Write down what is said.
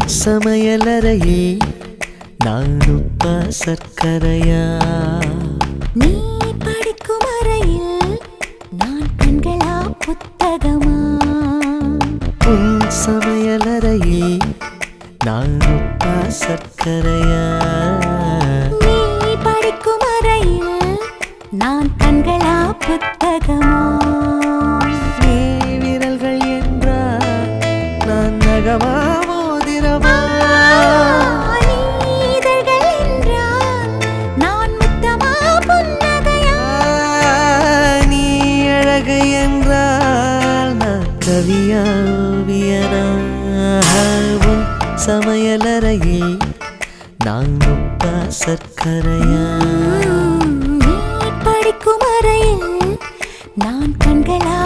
சமையலறையில் நான் உப்பா சர்க்கரையா? நீ படிக்கும் அறையில் நான் கண்களா புத்தகமா? உன் சமையலறையில் நான் உப்பா சர்க்கரையா? நீ படிக்கும் அறையில் நான் கண்களா புத்தகமா? நீ விரல்கள் என்றால் நான் நகமா மோதிரமா? நீ இதழ்கள் என்றால் நான் முத்தமா புன்னகையா? நீ அழகு என்றால் நான் கவியா ஓவியனா? உன் சமையலறையில் நான் உப்பா சர்க்கரையா? நீ படிக்கும் அறையில் நான் கண்களா